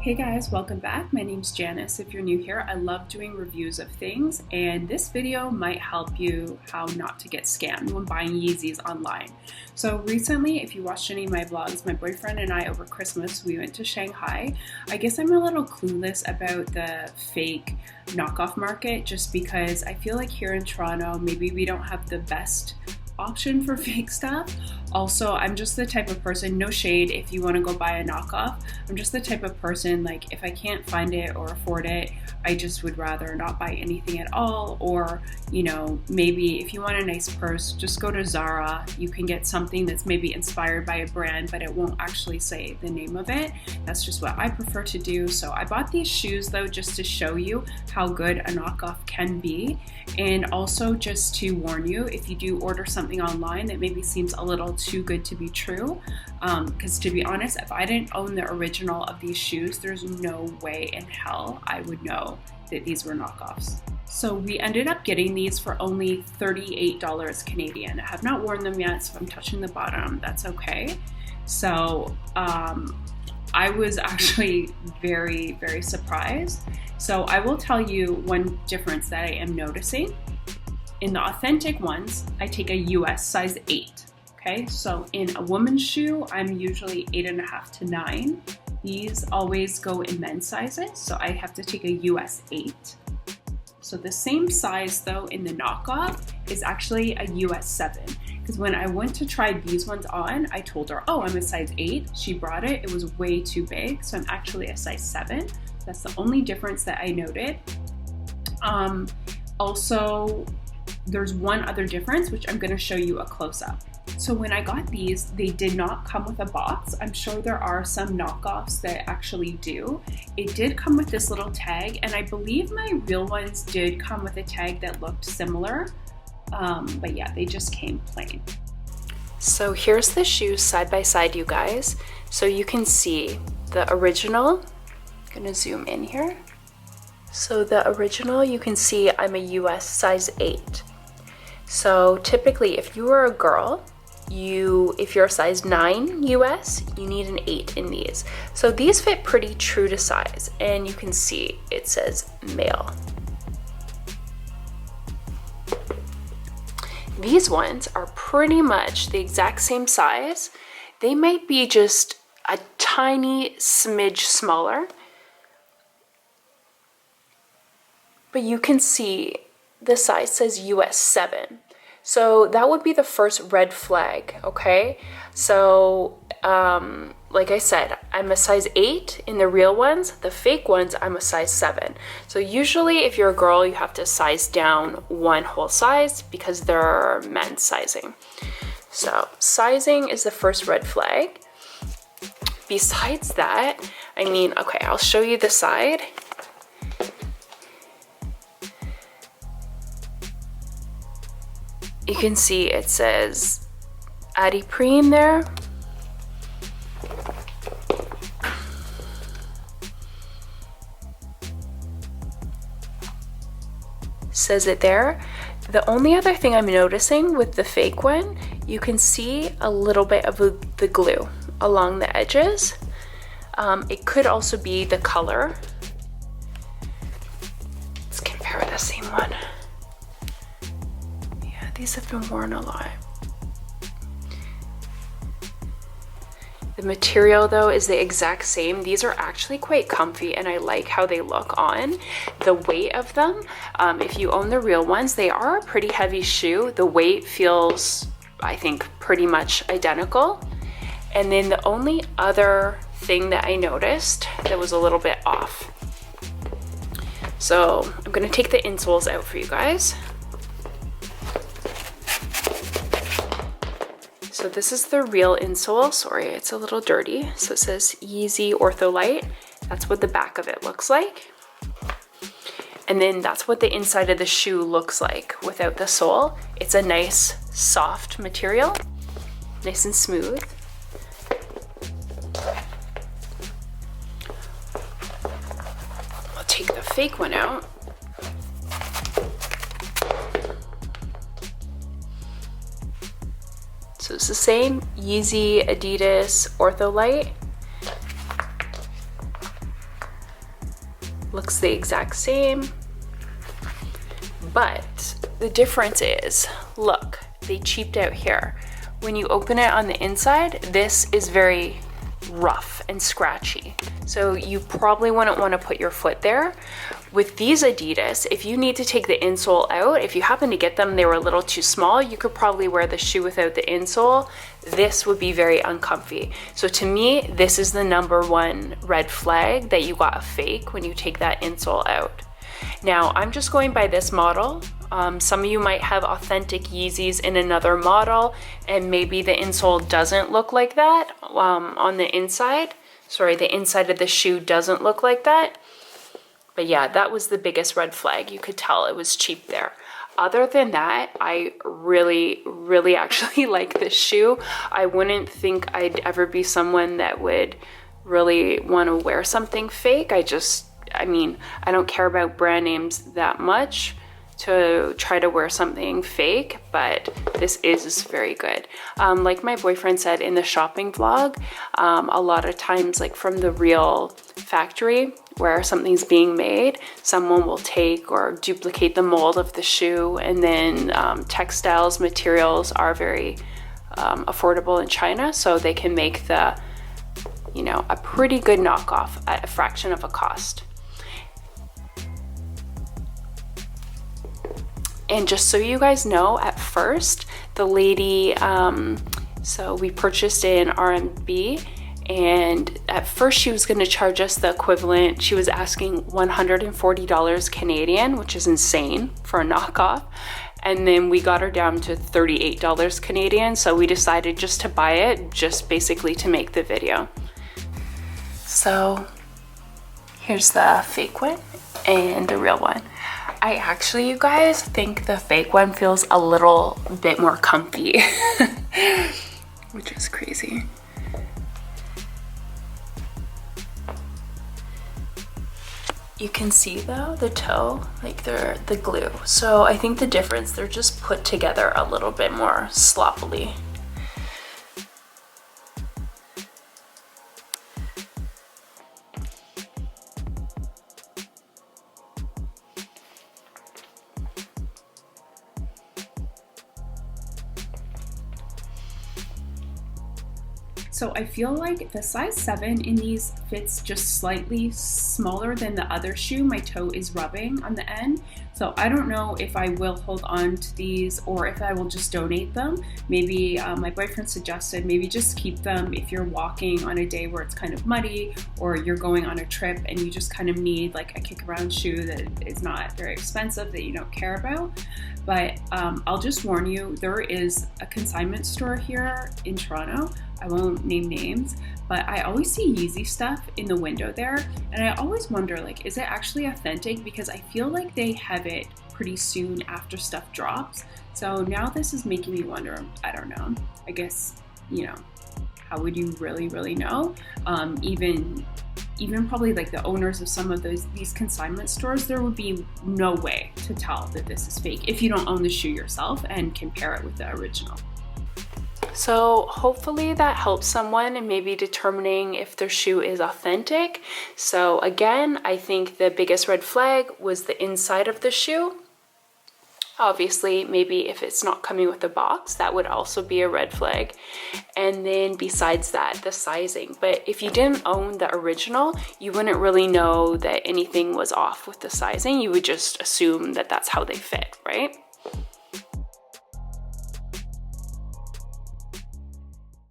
Hey guys, welcome back. My name's Janice. If you're new here, I love doing reviews of things, and this video might help you how not to get scammed when buying Yeezys online. So recently, if you watched any of my vlogs, my boyfriend and I over Christmas, we went to Shanghai. I guess I'm a little clueless about the fake knockoff market just because I feel like here in Toronto, maybe we don't have the best option for fake stuff. Also, I'm just the type of person, no shade if you want to go buy a knockoff, I'm just the type of person, like, if I can't find it or afford it, I just would rather not buy anything at all. Or, you know, maybe if you want a nice purse, just go to Zara. You can get something that's maybe inspired by a brand, but it won't actually say the name of it. That's just what I prefer to do. So I bought these shoes though, just to show you how good a knockoff can be. And also just to warn you, if you do order something online that maybe seems a little too good to be true, because to be honest, if I didn't own the original of these shoes, there's no way in hell I would know that these were knockoffs. So we ended up getting these for only $38 Canadian. I have not worn them yet, so if I'm touching the bottom, that's okay. So I was actually very, very surprised. So I will tell you one difference that I am noticing. In the authentic ones, I take a US size 8. Okay, so in a woman's shoe, I'm usually 8.5 to 9. These always go in men's sizes, so I have to take a US 8. So the same size though in the knockoff is actually a US 7. Because when I went to try these ones on, I told her, oh, I'm a size 8. She brought it, it was way too big, so I'm actually a size 7. That's the only difference that I noted. Also, there's one other difference, which I'm gonna show you a close-up. So when I got these, they did not come with a box. I'm sure there are some knockoffs that actually do. It did come with this little tag, and I believe my real ones did come with a tag that looked similar. But yeah, they just came plain. So here's the shoes side by side, you guys. So you can see the original. I'm gonna zoom in here. So the original, you can see I'm a US size 8. So typically, if you are a girl, if you're a size 9 US, you need an 8 in these. So these fit pretty true to size, and you can see it says male. These ones are pretty much the exact same size. They might be just a tiny smidge smaller, but you can see the size says US 7. So that would be the first red flag, okay? So, like I said, I'm a size 8 in the real ones. The fake ones, I'm a size 7. So usually if you're a girl, you have to size down one whole size because they're men's sizing. So sizing is the first red flag. Besides that, I mean, okay, I'll show you the side. You can see it says Eadie in there. Says it there. The only other thing I'm noticing with the fake one, you can see a little bit of the glue along the edges. It could also be the color. Let's compare the same one. These have been worn a lot. The material though is the exact same. These are actually quite comfy and I like how they look on. The weight of them, if you own the real ones, they are a pretty heavy shoe. The weight feels, I think, pretty much identical. And then the only other thing that I noticed that was a little bit off. So I'm gonna take the insoles out for you guys. So this is the real insole. Sorry, it's a little dirty. So it says Yeezy Ortholite. That's what the back of it looks like. And then that's what the inside of the shoe looks like without the sole. It's a nice soft material, nice and smooth. I'll take the fake one out. So it's the same Yeezy Adidas Ortholite. looks the exact same. But the difference is, look, they cheaped out here. When you open it on the inside, this is very rough and scratchy. So you probably wouldn't want to put your foot there. With these Adidas, if you need to take the insole out, if you happen to get them, they were a little too small, you could probably wear the shoe without the insole. This would be very uncomfy. So to me, this is the #1 red flag that you got a fake when you take that insole out. Now, I'm just going by this model. Some of you might have authentic Yeezys in another model, and maybe the insole doesn't look like that on the inside. Sorry, the inside of the shoe doesn't look like that. But yeah, that was the biggest red flag. You could tell it was cheap there. Other than that, I really, really actually like this shoe. I wouldn't think I'd ever be someone that would really want to wear something fake. I mean, I don't care about brand names that much to try to wear something fake, but this is very good. Like my boyfriend said in the shopping vlog, a lot of times, like from the real factory where something's being made, someone will take or duplicate the mold of the shoe, and then textiles, materials are very affordable in China, so they can make the, you know, a pretty good knockoff at a fraction of a cost. And just so you guys know, at first, the lady, so we purchased in RMB, and at first she was gonna charge us the equivalent. She was asking $140 Canadian, which is insane for a knockoff. And then we got her down to $38 Canadian, so we decided just to buy it, just basically to make the video. So here's the fake one and the real one. I actually, you guys, think the fake one feels a little bit more comfy, which is crazy. You can see though, the toe, like they're the glue. So I think the difference, they're just put together a little bit more sloppily. So I feel like the size 7 in these fits just slightly smaller than the other shoe. My toe is rubbing on the end. So I don't know if I will hold on to these or if I will just donate them. Maybe my boyfriend suggested maybe just keep them if you're walking on a day where it's kind of muddy, or you're going on a trip and you just kind of need like a kick around shoe that is not very expensive, that you don't care about. But I'll just warn you, there is a consignment store here in Toronto. I won't name names, but I always see Yeezy stuff in the window there, and I always wonder, like, is it actually authentic? Because I feel like they have it pretty soon after stuff drops. So now this is making me wonder, I don't know, I guess, you know, how would you really know? Even probably like the owners of some of these consignment stores, there would be no way to tell that this is fake if you don't own the shoe yourself and compare it with the original. So hopefully that helps someone in maybe determining if their shoe is authentic. So again, I think the biggest red flag was the inside of the shoe. Obviously, maybe if it's not coming with a box, that would also be a red flag. And then besides that, the sizing. But if you didn't own the original, you wouldn't really know that anything was off with the sizing. You would just assume that that's how they fit, right?